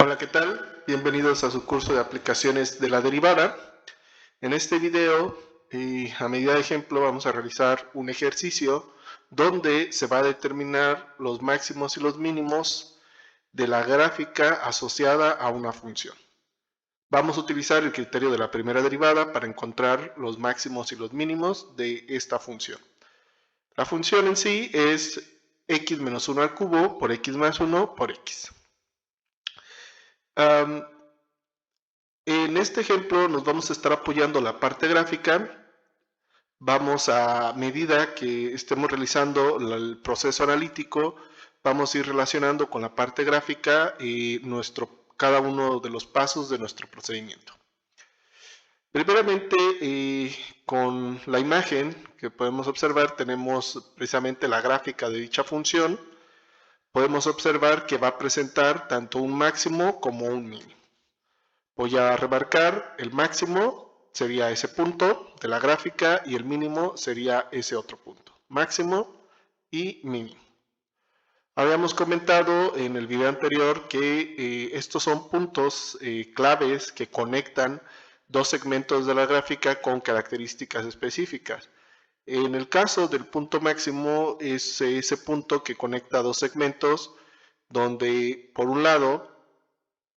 Hola, ¿qué tal? Bienvenidos a su curso de aplicaciones de la derivada. En este video, a medida de ejemplo, vamos a realizar un ejercicio donde se va a determinar los máximos y los mínimos de la gráfica asociada a una función. Vamos a utilizar el criterio de la primera derivada para encontrar los máximos y los mínimos de esta función. La función en sí es x menos 1 al cubo por x más 1 por x. En este ejemplo nos vamos a estar apoyando la parte gráfica. Vamos a medida que estemos realizando el proceso analítico, vamos a ir relacionando con la parte gráfica cada uno de los pasos de nuestro procedimiento. Primeramente, con la imagen que podemos observar, tenemos precisamente la gráfica de dicha función. Podemos observar que va a presentar tanto un máximo como un mínimo. Voy a remarcar el máximo sería ese punto de la gráfica y el mínimo sería ese otro punto. Máximo y mínimo. Habíamos comentado en el video anterior que estos son puntos claves que conectan dos segmentos de la gráfica con características específicas. En el caso del punto máximo es ese punto que conecta dos segmentos donde por un lado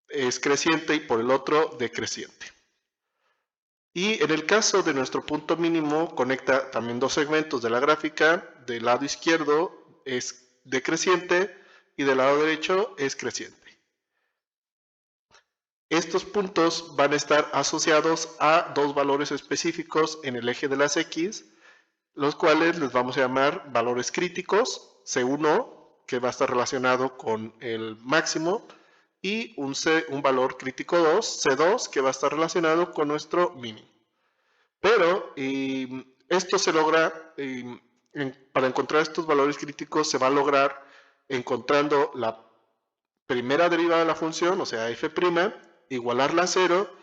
es creciente y por el otro decreciente. Y en el caso de nuestro punto mínimo, conecta también dos segmentos de la gráfica. Del lado izquierdo es decreciente y del lado derecho es creciente. Estos puntos van a estar asociados a dos valores específicos en el eje de las X, los cuales les vamos a llamar valores críticos, C1, que va a estar relacionado con el máximo, y un valor crítico 2, C2, que va a estar relacionado con nuestro mínimo. Pero esto se logra, para encontrar estos valores críticos se va a lograr encontrando la primera derivada de la función, o sea, f', igualarla a 0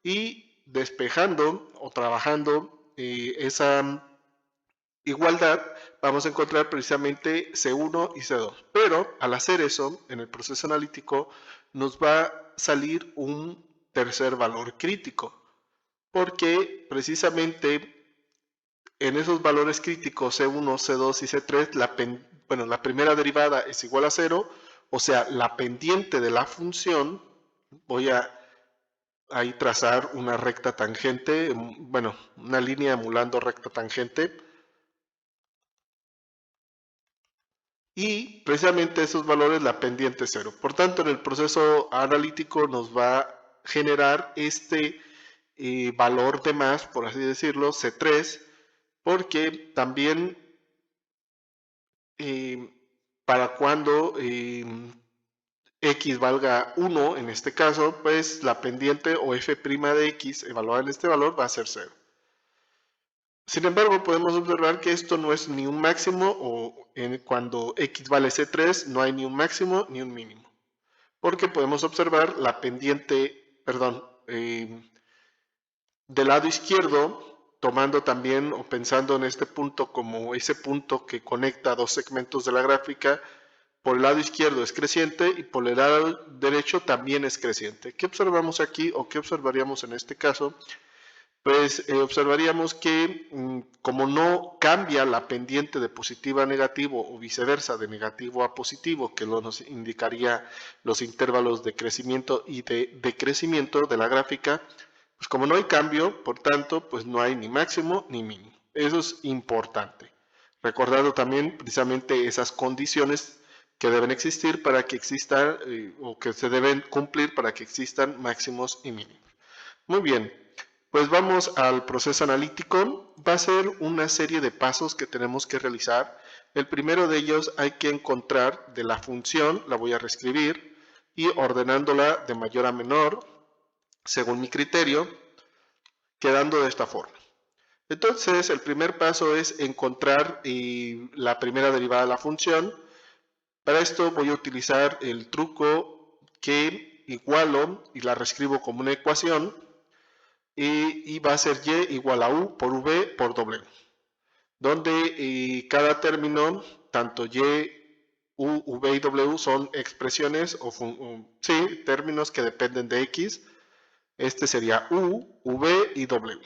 y despejando o trabajando esa igualdad, vamos a encontrar precisamente C1 y C2. Pero al hacer eso, en el proceso analítico, nos va a salir un tercer valor crítico, porque precisamente en esos valores críticos C1, C2 y C3, la primera derivada es igual a 0, o sea, la pendiente de la función, voy a ahí trazar una recta tangente, bueno, una línea emulando recta tangente, y precisamente esos valores la pendiente 0. Por tanto, en el proceso analítico nos va a generar este valor de más, por así decirlo, C3, porque también para cuando x valga 1, en este caso, pues la pendiente o f' de x evaluada en este valor va a ser 0. Sin embargo, podemos observar que esto no es ni un máximo o cuando x vale C3 no hay ni un máximo ni un mínimo. Porque podemos observar la pendiente, perdón, del lado izquierdo, tomando también o pensando en este punto como ese punto que conecta dos segmentos de la gráfica, por el lado izquierdo es creciente y por el lado derecho también es creciente. ¿Qué observamos aquí o qué observaríamos en este caso? Pues observaríamos que como no cambia la pendiente de positivo a negativo o viceversa de negativo a positivo, que nos indicaría los intervalos de crecimiento y de decrecimiento de la gráfica, pues como no hay cambio, por tanto, pues no hay ni máximo ni mínimo. Eso es importante. Recordando también precisamente esas condiciones que deben existir para que existan o que se deben cumplir para que existan máximos y mínimos. Muy bien. Pues vamos al proceso analítico. Va a ser una serie de pasos que tenemos que realizar. El primero de ellos hay que encontrar de la función, la voy a reescribir, y ordenándola de mayor a menor, según mi criterio, quedando de esta forma. Entonces, el primer paso es encontrar la primera derivada de la función. Para esto voy a utilizar el truco que igualo y la reescribo como una ecuación. Y va a ser y igual a u por v por w, donde cada término, tanto y, U, V y W son expresiones sí, términos que dependen de X. Este sería U, V y W.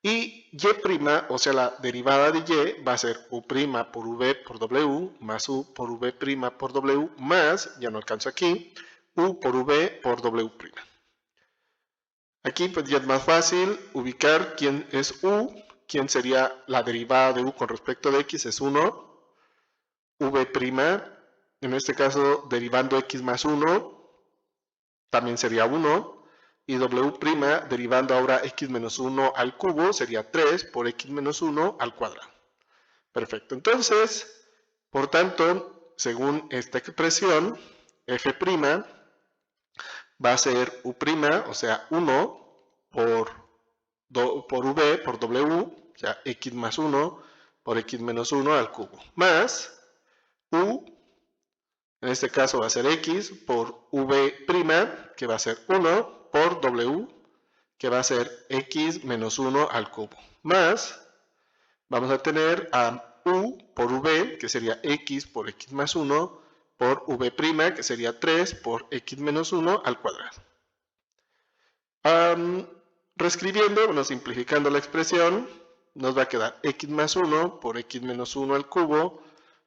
Y Y', o sea, la derivada de Y va a ser U' por V por W más U por V' por W más, ya no alcanzo aquí, U por V por W'. Aquí pues ya es más fácil ubicar quién es U, quién sería la derivada de U con respecto de X, es 1, V', en este caso derivando X más 1, también sería 1, y W' derivando ahora X menos 1 al cubo sería 3 por X menos 1 al cuadrado. Perfecto, entonces, por tanto, según esta expresión, F' va a ser U', o sea, 1 por V por W, o sea, X más 1 por X menos 1 al cubo, más U, en este caso va a ser X por V', que va a ser 1 por W, que va a ser X menos 1 al cubo, más, vamos a tener a U por V, que sería X por X más 1, por V', que sería 3 por X menos 1 al cuadrado. Reescribiendo, bueno, simplificando la expresión, nos va a quedar X más 1 por X menos 1 al cubo,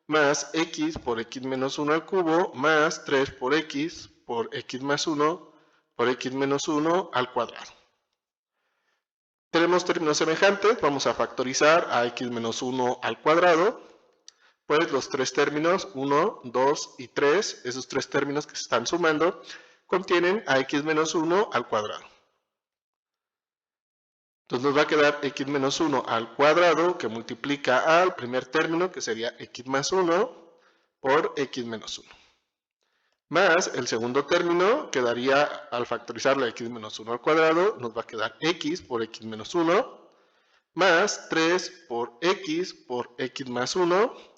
más X por X menos 1 al cubo, más 3 por X más 1 por X menos 1 al cuadrado. Tenemos términos semejantes, vamos a factorizar a X menos 1 al cuadrado, pues los tres términos, 1, 2 y 3, esos tres términos que se están sumando, contienen a X menos 1 al cuadrado. Entonces nos va a quedar X menos 1 al cuadrado, que multiplica al primer término, que sería X más 1, por X menos 1. Más el segundo término quedaría, al factorizar la X menos 1 al cuadrado, nos va a quedar X por X menos 1, más 3 por X más 1,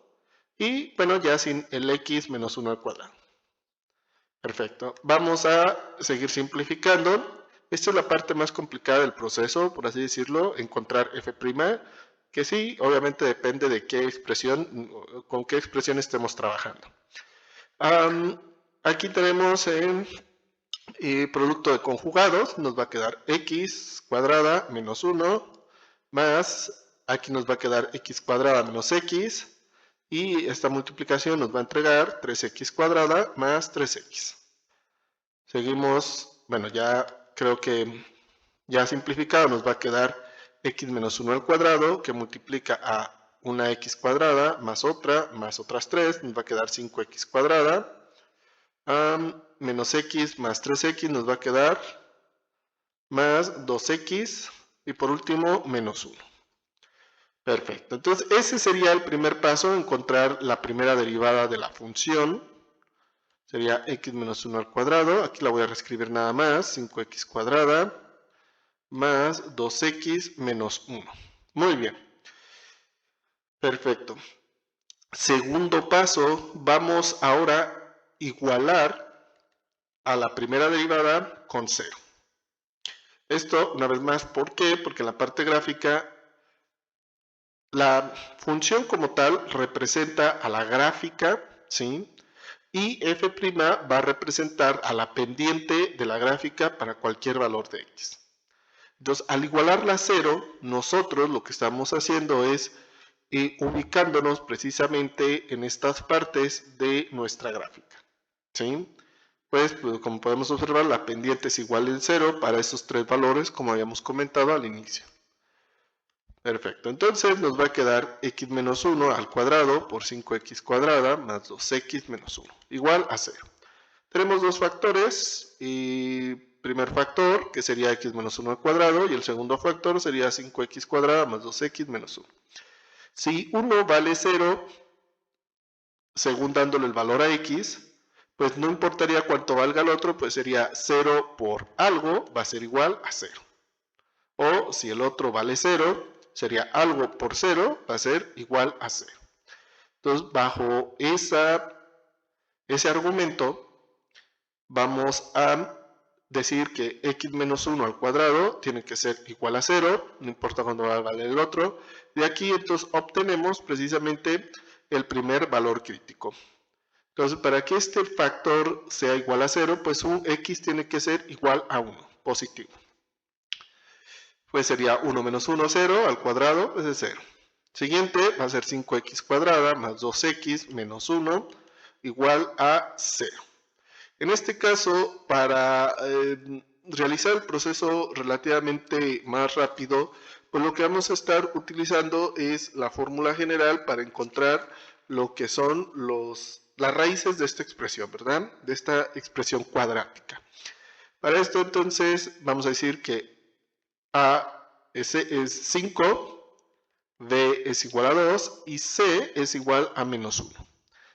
y bueno, ya sin el X menos 1 al cuadrado. Perfecto. Vamos a seguir simplificando. Esta es la parte más complicada del proceso, por así decirlo, encontrar F', que sí, obviamente depende de qué expresión, con qué expresión estemos trabajando. Aquí tenemos el producto de conjugados, nos va a quedar X cuadrada menos 1, más, aquí nos va a quedar X cuadrada menos X, y esta multiplicación nos va a entregar 3X cuadrada más 3X. Seguimos, bueno, ya creo que ya simplificado nos va a quedar X menos 1 al cuadrado, que multiplica a una X cuadrada más otras 3, nos va a quedar 5X cuadrada, menos X más 3X nos va a quedar más 2X, y por último, menos 1. Perfecto, entonces ese sería el primer paso, encontrar la primera derivada de la función. Sería X menos 1 al cuadrado, aquí la voy a reescribir nada más, 5X cuadrada, más 2X menos 1. Muy bien. Perfecto. Segundo paso, vamos ahora a igualar a la primera derivada con 0. Esto, una vez más, ¿por qué? Porque en la parte gráfica la función como tal representa a la gráfica, ¿sí? Y F' va a representar a la pendiente de la gráfica para cualquier valor de X. Entonces, al igualarla a 0, nosotros lo que estamos haciendo es ubicándonos precisamente en estas partes de nuestra gráfica, ¿sí? Pues, como podemos observar, la pendiente es igual al 0 para esos tres valores, como habíamos comentado al inicio. Perfecto, entonces nos va a quedar X menos 1 al cuadrado por 5X cuadrada más 2X menos 1, igual a 0. Tenemos dos factores, y primer factor, que sería X menos 1 al cuadrado, y el segundo factor sería 5X cuadrada más 2X menos 1. Si 1 vale 0, según dándole el valor a X, pues no importaría cuánto valga el otro, pues sería 0 por algo, va a ser igual a 0. O si el otro vale 0, sería algo por 0, va a ser igual a 0. Entonces, bajo ese argumento, vamos a decir que X menos 1 al cuadrado tiene que ser igual a 0, no importa cuándo va a valer el otro. De aquí, entonces, obtenemos precisamente el primer valor crítico. Entonces, para que este factor sea igual a 0, pues un x tiene que ser igual a 1, positivo. Pues sería 1 menos 1, 0, al cuadrado, pues es 0. Siguiente va a ser 5x cuadrada más 2x menos 1 igual a 0. En este caso, para realizar el proceso relativamente más rápido, pues lo que vamos a estar utilizando es la fórmula general para encontrar lo que son las raíces de esta expresión, ¿verdad? De esta expresión cuadrática. Para esto, entonces, vamos a decir que A es 5, B es igual a 2 y C es igual a menos 1.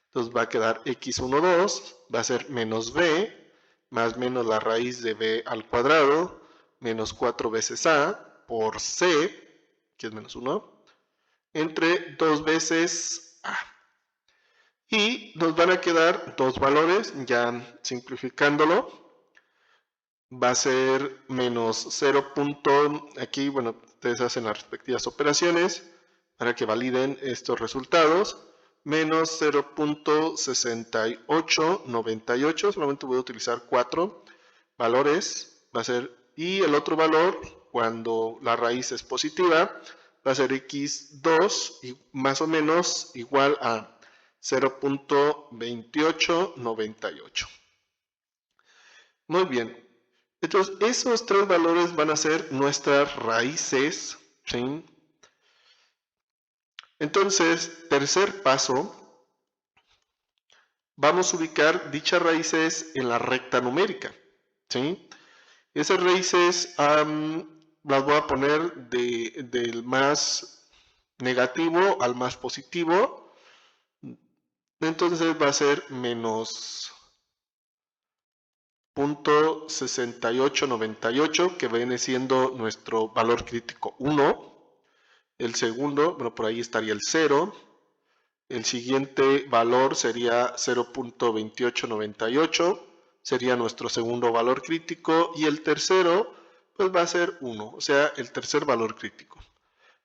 Entonces va a quedar x1, 2, va a ser menos b, más menos la raíz de b al cuadrado, menos 4 veces a, por c, que es menos 1, entre 2 veces a. Y nos van a quedar dos valores, ya simplificándolo, va a ser menos 0. Aquí, bueno, ustedes hacen las respectivas operaciones para que validen estos resultados. Menos 0.6898, solamente voy a utilizar 4 valores, va a ser, y el otro valor, cuando la raíz es positiva, va a ser x2 y más o menos igual a 0.2898. Muy bien, entonces esos tres valores van a ser nuestras raíces, ¿sí? Entonces, tercer paso, vamos a ubicar dichas raíces en la recta numérica, ¿sí? Esas raíces las voy a poner del más negativo al más positivo. Entonces va a ser menos 0.6898, que viene siendo nuestro valor crítico 1. El segundo, bueno, por ahí estaría el 0. El siguiente valor sería 0.2898, sería nuestro segundo valor crítico, y el tercero pues va a ser 1, o sea, el tercer valor crítico.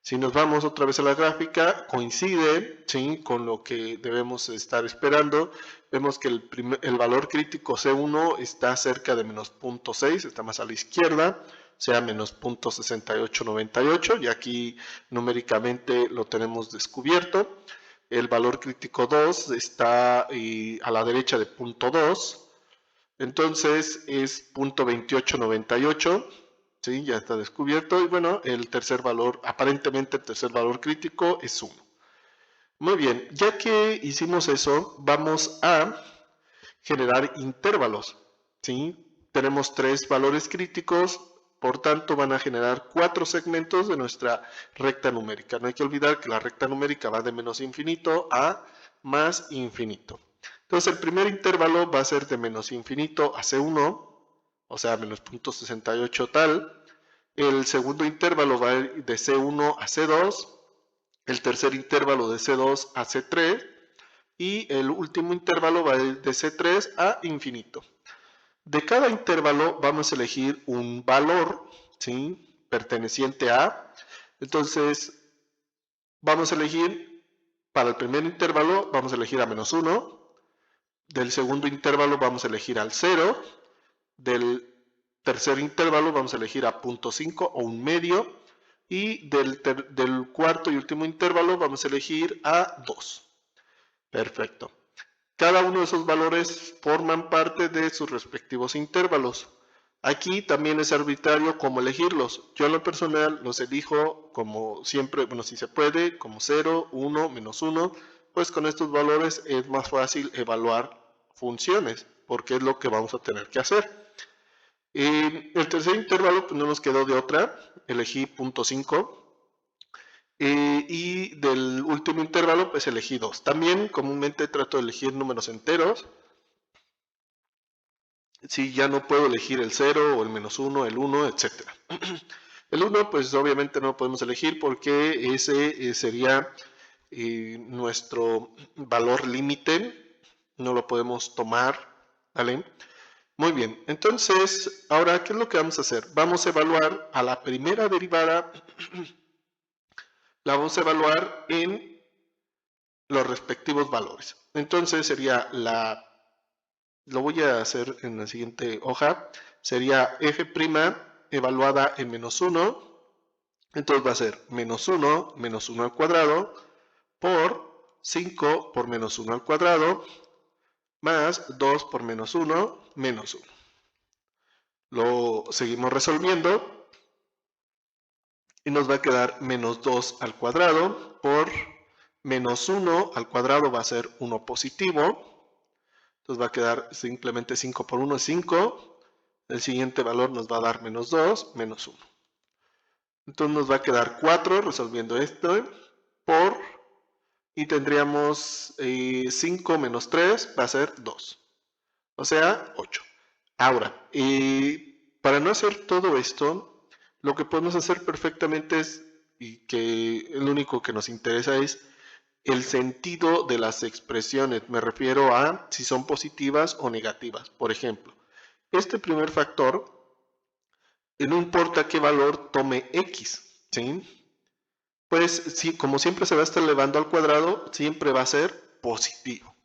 Si nos vamos otra vez a la gráfica, coincide, ¿sí?, con lo que debemos estar esperando. Vemos que el valor crítico C1 está cerca de menos 0.6, está más a la izquierda, o sea, menos 0.6898, y aquí numéricamente lo tenemos descubierto. El valor crítico 2 está a la derecha de 0.2, entonces es 0.2898, ¿sí? Ya está descubierto, y bueno, el tercer valor, aparentemente el tercer valor crítico es 1. Muy bien, ya que hicimos eso, vamos a generar intervalos, ¿sí? Tenemos 3 valores críticos, por tanto van a generar 4 segmentos de nuestra recta numérica. No hay que olvidar que la recta numérica va de menos infinito a más infinito. Entonces el primer intervalo va a ser de menos infinito a C1, o sea, menos 0.68 tal. El segundo intervalo va a ir de C1 a C2, el tercer intervalo de C2 a C3, y el último intervalo va a ir de C3 a infinito. De cada intervalo vamos a elegir un valor, ¿sí?, perteneciente a. Entonces, vamos a elegir, para el primer intervalo, vamos a elegir a menos 1. Del segundo intervalo vamos a elegir al 0. Del tercer intervalo vamos a elegir a 0.5 o un medio. Y del cuarto y último intervalo vamos a elegir a 2. Perfecto. Cada uno de esos valores forman parte de sus respectivos intervalos. Aquí también es arbitrario cómo elegirlos. Yo en lo personal los elijo como siempre, bueno, si se puede, como 0, 1, menos 1, pues con estos valores es más fácil evaluar funciones, porque es lo que vamos a tener que hacer. El tercer intervalo, pues no nos quedó de otra, elegí 0.5. Y del último intervalo, pues elegí 2. También comúnmente trato de elegir números enteros. Si ya no puedo elegir el 0 o el menos 1, el 1, etc. El 1, pues obviamente no lo podemos elegir porque ese sería nuestro valor límite. No lo podemos tomar, ¿vale? Muy bien, entonces, ahora, ¿qué es lo que vamos a hacer? Vamos a evaluar a la primera derivada, la vamos a evaluar en los respectivos valores. Entonces sería lo voy a hacer en la siguiente hoja, sería f' evaluada en menos 1, entonces va a ser menos 1 al cuadrado por 5 por menos 1 al cuadrado más 2 por menos 1 menos 1. Lo seguimos resolviendo y nos va a quedar menos 2 al cuadrado por menos 1 al cuadrado va a ser 1 positivo. Entonces va a quedar simplemente 5 por 1 es 5. El siguiente valor nos va a dar menos 2 menos 1. Entonces nos va a quedar 4 resolviendo esto por, y tendríamos 5 menos 3 va a ser 2. O sea, 8. Ahora, para no hacer todo esto, lo que podemos hacer perfectamente es, y que lo único que nos interesa es el sentido de las expresiones. Me refiero a si son positivas o negativas. Por ejemplo, este primer factor, no importa qué valor tome x, ¿sí? Pues sí, como siempre se va a estar elevando al cuadrado, siempre va a ser positivo.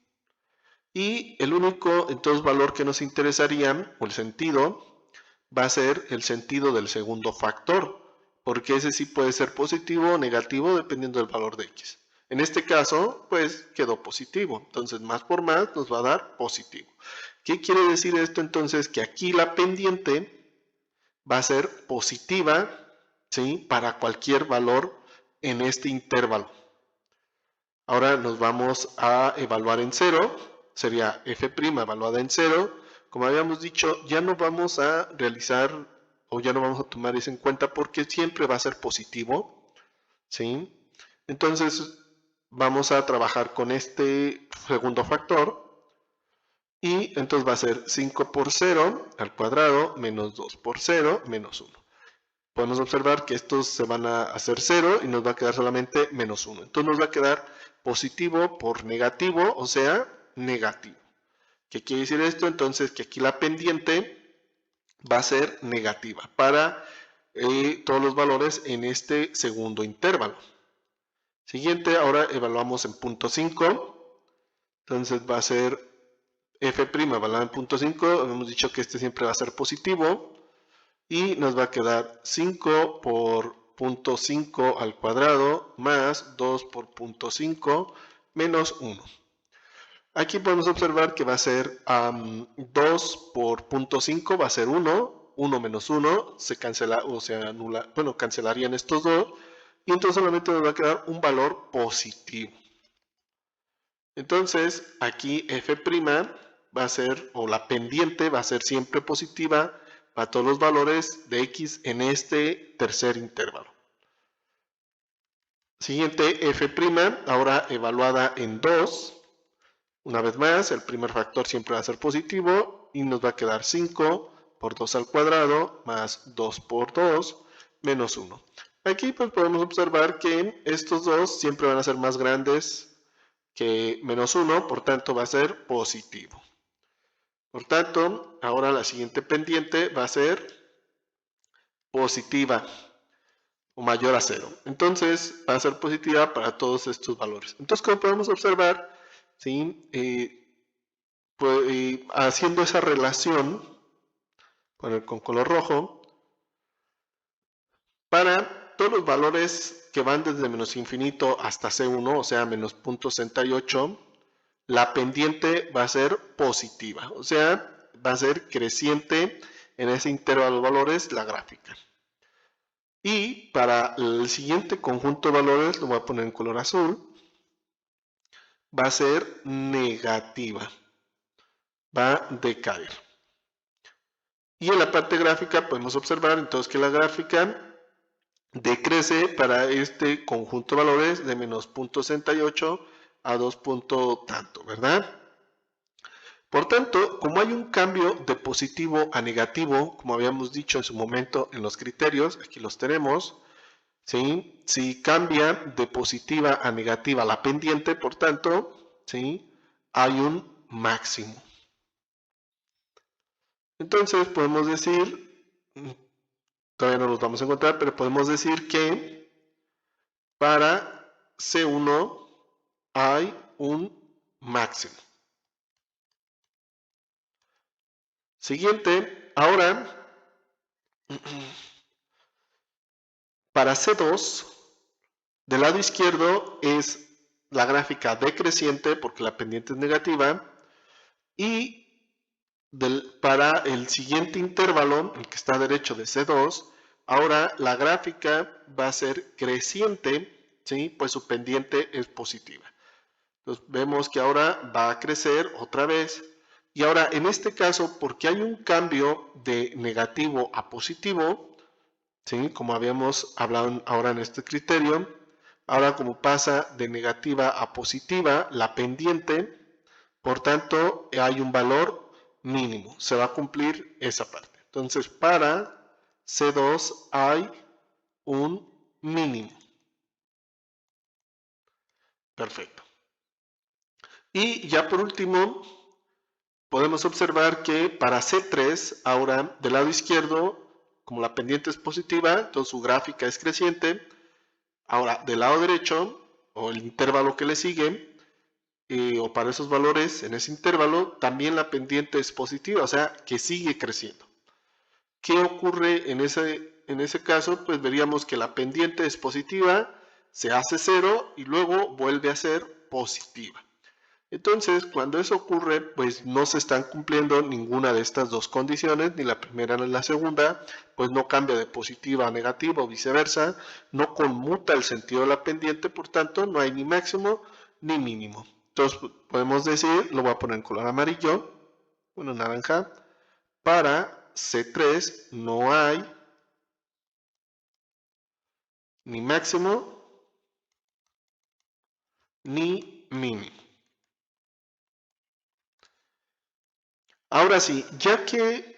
Y el único, entonces, valor que nos interesaría, o el sentido, va a ser el sentido del segundo factor, porque ese sí puede ser positivo o negativo dependiendo del valor de x. En este caso, pues quedó positivo, entonces más por más nos va a dar positivo. ¿Qué quiere decir esto entonces? Que aquí la pendiente va a ser positiva, ¿sí? Para cualquier valor en este intervalo. Ahora nos vamos a evaluar en 0, sería f' evaluada en 0. Como habíamos dicho, ya no vamos a realizar o ya no vamos a tomar eso en cuenta porque siempre va a ser positivo, ¿sí? Entonces vamos a trabajar con este segundo factor y entonces va a ser 5 por 0 al cuadrado menos 2 por 0 menos 1. Podemos observar que estos se van a hacer 0 y nos va a quedar solamente menos 1. Entonces nos va a quedar positivo por negativo, o sea, negativo. ¿Qué quiere decir esto? Entonces que aquí la pendiente va a ser negativa para todos los valores en este segundo intervalo. Siguiente, ahora evaluamos en punto 5. Entonces va a ser f' evaluada en punto 5. Hemos dicho que este siempre va a ser positivo. Y nos va a quedar 5 por punto 5 al cuadrado más 2 por punto 5 menos 1. Aquí podemos observar que va a ser 2 por punto 5 va a ser 1, 1 menos 1 se cancela o se anula, bueno, cancelarían estos dos y entonces solamente nos va a quedar un valor positivo. Entonces aquí f' va a ser, o la pendiente va a ser siempre positiva para todos los valores de x en este tercer intervalo. Siguiente, f', ahora evaluada en 2. Una vez más, el primer factor siempre va a ser positivo y nos va a quedar 5 por 2 al cuadrado más 2 por 2 menos 1. Aquí pues podemos observar que estos dos siempre van a ser más grandes que menos 1, por tanto va a ser positivo. Por tanto, ahora la siguiente pendiente va a ser positiva o mayor a 0. Entonces va a ser positiva para todos estos valores. Entonces, como podemos observar, ¿sí? Haciendo esa relación con color rojo, para todos los valores que van desde menos infinito hasta C1, o sea, menos 0.68, la pendiente va a ser positiva, o sea, va a ser creciente en ese intervalo de valores la gráfica. Y para el siguiente conjunto de valores, lo voy a poner en color azul, va a ser negativa, va a decaer. Y en la parte gráfica podemos observar entonces que la gráfica decrece para este conjunto de valores de menos 0.68 a 2 tanto, ¿verdad? Por tanto, como hay un cambio de positivo a negativo, como habíamos dicho en su momento en los criterios, aquí los tenemos, ¿sí? Si cambia de positiva a negativa la pendiente, por tanto, ¿sí? Hay un máximo. Entonces podemos decir, todavía no los vamos a encontrar, pero podemos decir que para C1 hay un máximo. Siguiente, ahora, para C2, del lado izquierdo es la gráfica decreciente porque la pendiente es negativa y para el siguiente intervalo, el que está derecho de C2, ahora la gráfica va a ser creciente, ¿sí? Pues su pendiente es positiva. Entonces vemos que ahora va a crecer otra vez. Y ahora en este caso, porque hay un cambio de negativo a positivo, ¿sí? Como habíamos hablado ahora en este criterio, ahora como pasa de negativa a positiva, la pendiente, por tanto hay un valor mínimo, se va a cumplir esa parte. Entonces para C2 hay un mínimo. Perfecto. Y ya por último, podemos observar que para C3, ahora del lado izquierdo, como la pendiente es positiva, entonces su gráfica es creciente. Ahora del lado derecho, o el intervalo que le sigue, o para esos valores en ese intervalo, también la pendiente es positiva, o sea que sigue creciendo. ¿Qué ocurre en ese caso? Pues veríamos que la pendiente es positiva, se hace cero y luego vuelve a ser positiva. Entonces, cuando eso ocurre, pues no se están cumpliendo ninguna de estas dos condiciones, ni la primera ni la segunda, pues no cambia de positiva a negativa o viceversa, no conmuta el sentido de la pendiente, por tanto, no hay ni máximo ni mínimo. Entonces, podemos decir, lo voy a poner en color amarillo, bueno, naranja, para C3 no hay ni máximo ni mínimo. Ahora sí, ya que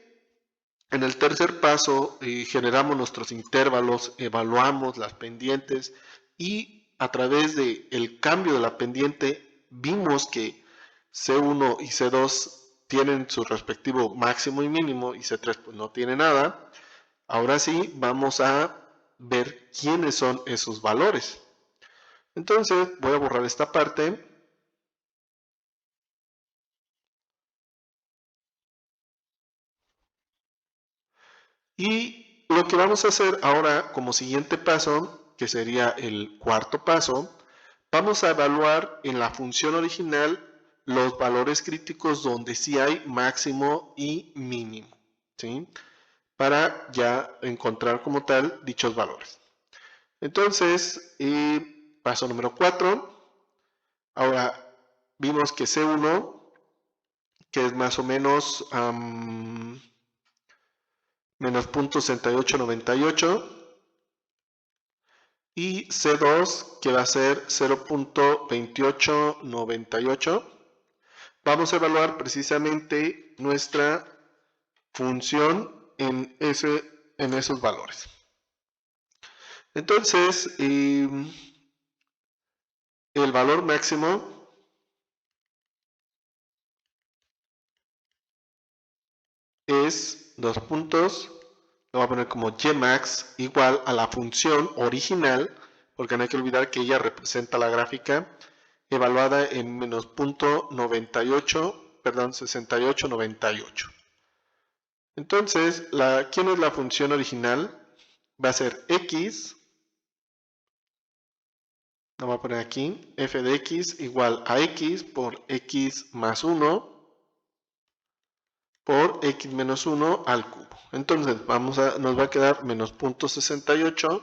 en el tercer paso generamos nuestros intervalos, evaluamos las pendientes y a través del cambio de la pendiente vimos que C1 y C2 tienen su respectivo máximo y mínimo y C3 pues no tiene nada. Ahora sí vamos a ver quiénes son esos valores. Entonces voy a borrar esta parte. Y lo que vamos a hacer ahora como siguiente paso, que sería el cuarto paso, vamos a evaluar en la función original los valores críticos donde sí hay máximo y mínimo, ¿sí? Para ya encontrar como tal dichos valores. Entonces, paso número 4, ahora vimos que C1, que es más o menos menos 0.6898, y C2 que va a ser 0.2898. Vamos a evaluar precisamente nuestra función en esos valores. Entonces, el valor máximo es dos puntos, lo voy a poner como Ymax igual a la función original, porque no hay que olvidar que ella representa la gráfica evaluada en menos 6898. Entonces, ¿quién es la función original? Va a ser x, lo voy a poner aquí, f de x igual a x por x más 1 por x menos 1 al cubo. Entonces, nos va a quedar menos 0.68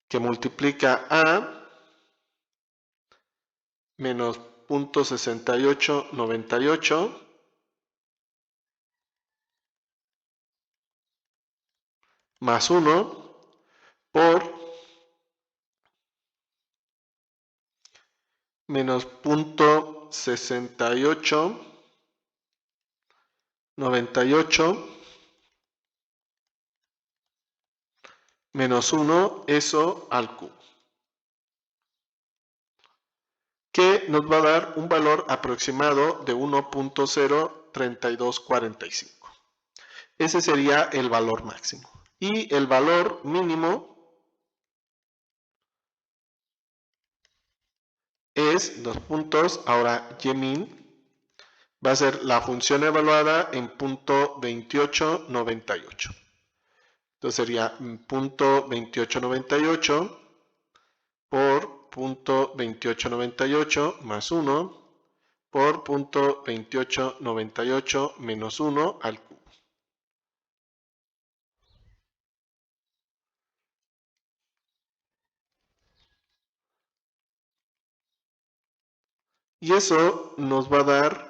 que multiplica a menos 0.6898 más 1 por menos 0.6898 menos 1, eso al cubo, que nos va a dar un valor aproximado de 1.03245. Ese sería el valor máximo. y el valor mínimo es 2 puntos, ahora ymin va a ser la función evaluada en punto 2898. Entonces sería punto 2898 por punto 2898 más 1 por punto 2898 menos 1 al cubo. Y eso nos va a dar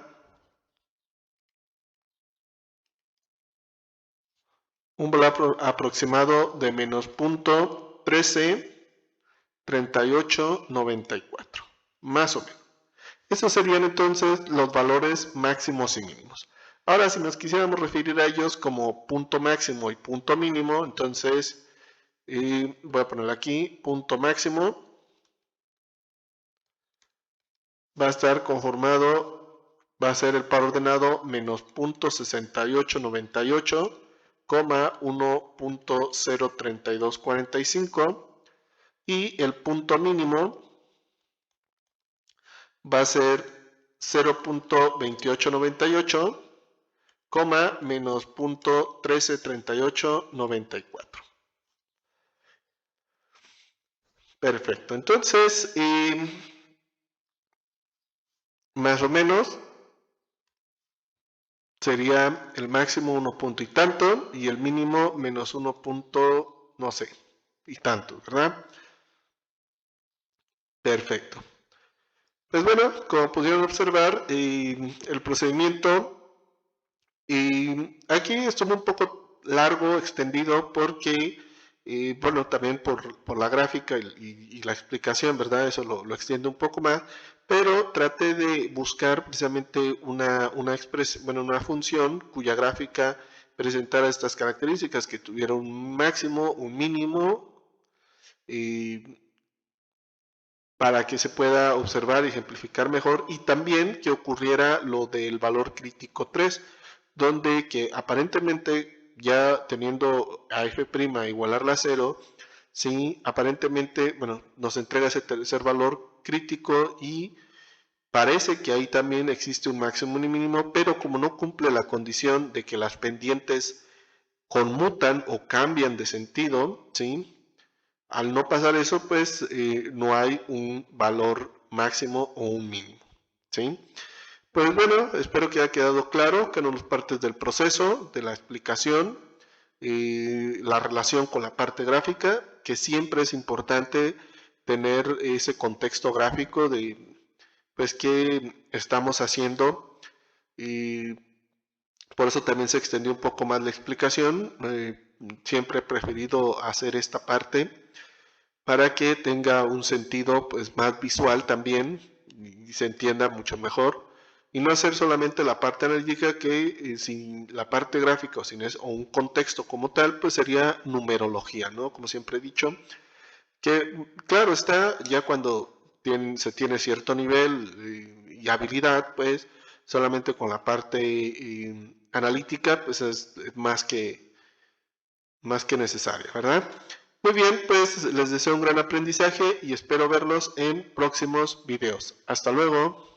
un valor aproximado de menos punto 133894, más o menos. Esos serían entonces los valores máximos y mínimos. Ahora, si nos quisiéramos referir a ellos como punto máximo y punto mínimo, entonces voy a poner aquí punto máximo. Va a estar conformado, va a ser el par ordenado menos punto 6898, 1.03245 y el punto mínimo va a ser 0.2898, menos punto 133894. Perfecto, entonces más o menos sería el máximo 1 punto y tanto y el mínimo menos 1 punto no sé y tanto, ¿verdad? Perfecto. Pues bueno, como pudieron observar, el procedimiento aquí estuvo un poco largo, extendido, porque, bueno, también por la gráfica y la explicación, ¿verdad? Eso lo extiende un poco más, pero traté de buscar precisamente una función cuya gráfica presentara estas características, que tuviera un máximo, un mínimo, para que se pueda observar y ejemplificar mejor, y también que ocurriera lo del valor crítico 3, donde que aparentemente ya teniendo a f' igualarla a 0, sí, aparentemente, bueno, nos entrega ese tercer valor crítico y parece que ahí también existe un máximo y mínimo, pero como no cumple la condición de que las pendientes conmutan o cambian de sentido, ¿sí? Al no pasar eso, pues no hay un valor máximo o un mínimo, ¿sí? Pues bueno, espero que haya quedado claro que eran las partes del proceso, de la explicación, la relación con la parte gráfica, que siempre es importante tener ese contexto gráfico de, pues, qué estamos haciendo, y por eso también se extendió un poco más la explicación. Siempre he preferido hacer esta parte para que tenga un sentido pues más visual también y se entienda mucho mejor, y no hacer solamente la parte analítica que sin la parte gráfica o sin o un contexto como tal, pues sería numerología, ¿no? Como siempre he dicho, que claro está, ya cuando se tiene cierto nivel y habilidad, pues solamente con la parte analítica pues es más que necesaria, ¿verdad? Muy bien, pues les deseo un gran aprendizaje y espero verlos en próximos videos. Hasta luego.